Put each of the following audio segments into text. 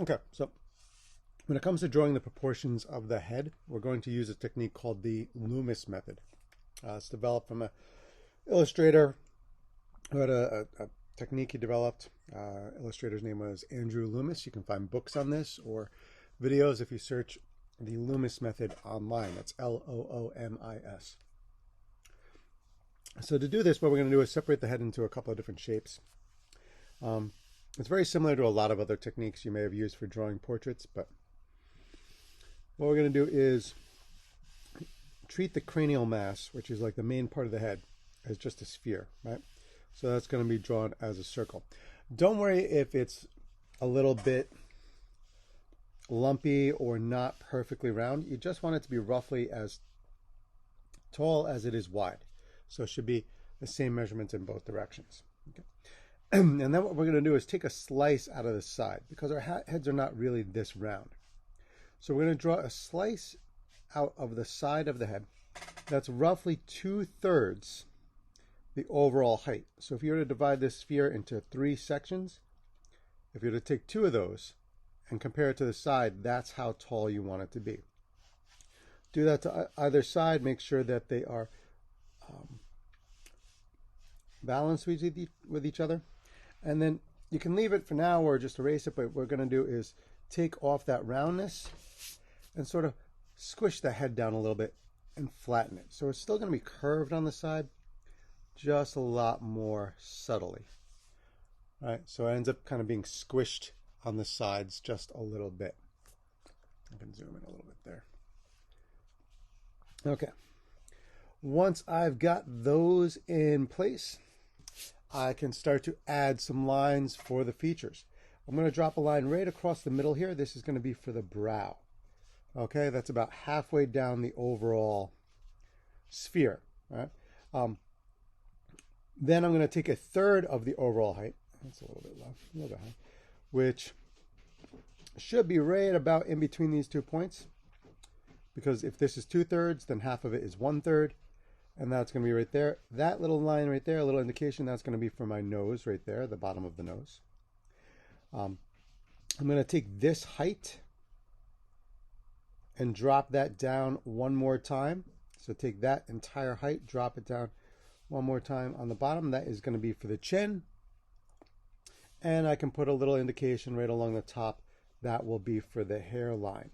Okay, so when it comes to drawing the proportions of the head, we're going to use a technique called the Loomis method. It's developed from an illustrator who had a technique he developed. Illustrator's name was Andrew Loomis. You can find books on this or videos if you search the Loomis method online. That's Loomis. So to do this, what we're going to do is separate the head into a couple of different shapes. It's very similar to a lot of other techniques you may have used for drawing portraits, but what we're going to do is treat the cranial mass, which is like the main part of the head, as just a sphere, right? So that's going to be drawn as a circle. Don't worry if it's a little bit lumpy or not perfectly round. You just want it to be roughly as tall as it is wide. So it should be the same measurement in both directions. Okay. And then what we're going to do is take a slice out of the side because our heads are not really this round. So we're going to draw a slice out of the side of the head that's roughly 2/3 the overall height. So if you were to divide this sphere into 3 sections, if you were to take 2 of those and compare it to the side, that's how tall you want it to be. Do that to either side. Make sure that they are balanced with each other. And then you can leave it for now or just erase it, but what we're going to do is take off that roundness and sort of squish the head down a little bit and flatten it. So it's still going to be curved on the side, just a lot more subtly. All right, so it ends up kind of being squished on the sides just a little bit. I can zoom in a little bit there. Okay. Once I've got those in place, I can start to add some lines for the features. I'm going to drop a line right across the middle here. This is going to be for the brow. Okay, that's about halfway down the overall sphere. Right? Then I'm going to take 1/3 of the overall height. That's a little bit low, a little bit high, which should be right about in between these 2 points. Because if this is 2/3, then half of it is 1/3. And that's going to be right there. That little line right there, a little indication, that's going to be for my nose right there, the bottom of the nose. I'm going to take this height and drop that down one more time. So take that entire height, drop it down one more time on the bottom. That is going to be for the chin. And I can put a little indication right along the top. That will be for the hairline.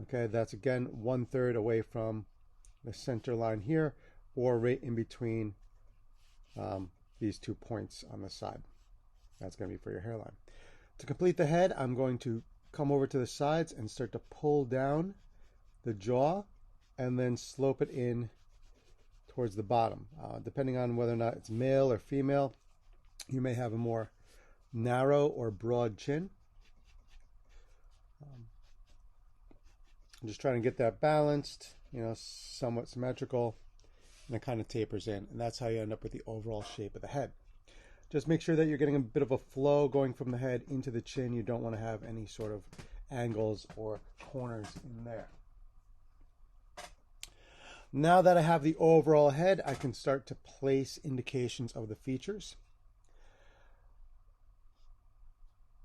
Okay, that's again 1/3 away from the center line here, or right in between these 2 points on the side. That's going to be for your hairline. To complete the head, I'm going to come over to the sides and start to pull down the jaw and then slope it in towards the bottom. Depending on whether or not it's male or female, you may have a more narrow or broad chin. I'm just trying to get that balanced, somewhat symmetrical, and it kind of tapers in. And that's how you end up with the overall shape of the head. Just make sure that you're getting a bit of a flow going from the head into the chin. You don't want to have any sort of angles or corners in there. Now that I have the overall head, I can start to place indications of the features.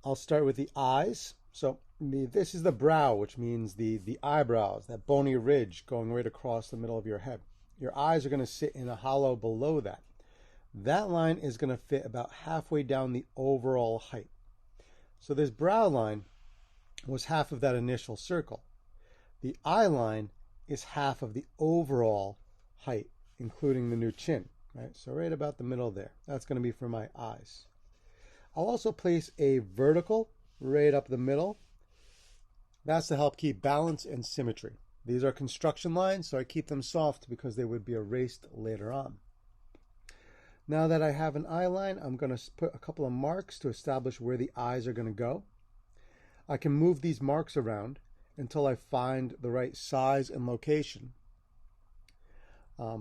I'll start with the eyes. So this is the brow, which means the eyebrows, that bony ridge going right across the middle of your head. Your eyes are going to sit in a hollow below that. That line is going to fit about halfway down the overall height. So this brow line was half of that initial circle. The eye line is half of the overall height, including the new chin. Right? So right about the middle there. That's going to be for my eyes. I'll also place a vertical right up the middle. That's to help keep balance and symmetry. These are construction lines, so I keep them soft because they would be erased later on. Now that I have an eye line, I'm going to put a couple of marks to establish where the eyes are going to go. I can move these marks around until I find the right size and location. I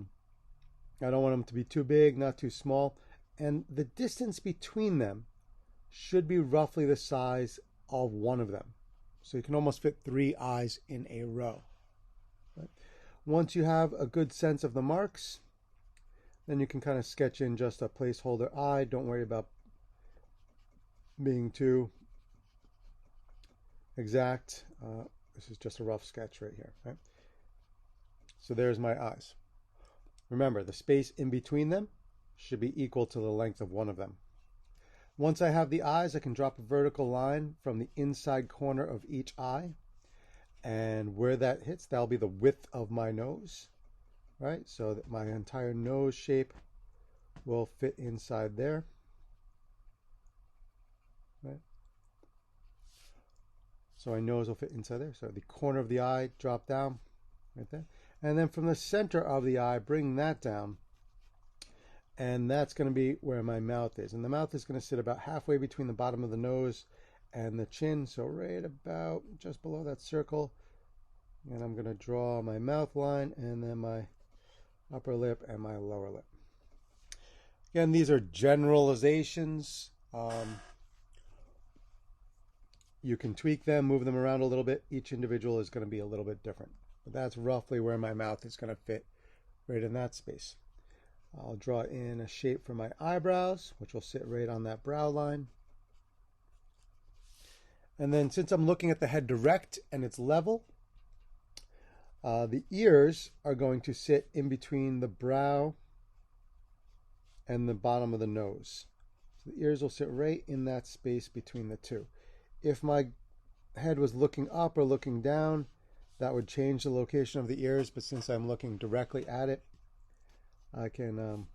don't want them to be too big, not too small. And the distance between them should be roughly the size of one of them. So you can almost fit 3 eyes in a row. Right? Once you have a good sense of the marks, then you can kind of sketch in just a placeholder eye. Don't worry about being too exact. This is just a rough sketch right here, right? So there's my eyes. Remember, the space in between them should be equal to the length of one of them. Once I have the eyes, I can drop a vertical line from the inside corner of each eye. And where that hits, that'll be the width of my nose, right? So that my entire nose shape will fit inside there, right? So my nose will fit inside there. So the corner of the eye, drop down right there. And then from the center of the eye, bring that down. And that's going to be where my mouth is. And the mouth is going to sit about halfway between the bottom of the nose and the chin. So right about just below that circle. And I'm going to draw my mouth line and then my upper lip and my lower lip. Again, these are generalizations. You can tweak them, move them around a little bit. Each individual is going to be a little bit different. But that's roughly where my mouth is going to fit, right in that space. I'll draw in a shape for my eyebrows, which will sit right on that brow line. And then since I'm looking at the head direct and it's level, the ears are going to sit in between the brow and the bottom of the nose. So the ears will sit right in that space between the two. If my head was looking up or looking down, that would change the location of the ears, but since I'm looking directly at it, I can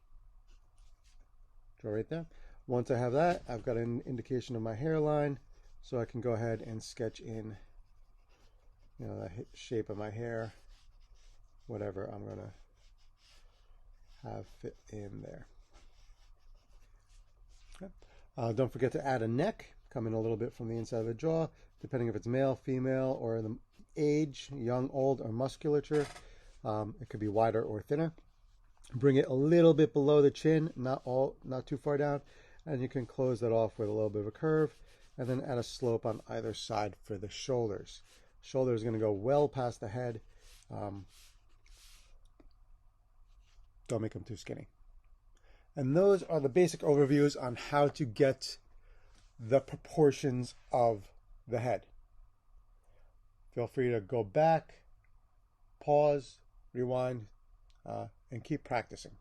draw right there. Once I have that, I've got an indication of my hairline, so I can go ahead and sketch in, the shape of my hair, whatever I'm going to have fit in there. Okay. Don't forget to add a neck, come in a little bit from the inside of the jaw, depending if it's male, female, or the age, young, old, or musculature. It could be wider or thinner. Bring it a little bit below the chin, not too far down, and you can close that off with a little bit of a curve, and then add a slope on either side for the shoulders. Shoulder is going to go well past the head. Don't make them too skinny. And those are the basic overviews on how to get the proportions of the head. Feel free to go back, pause, rewind, and keep practicing.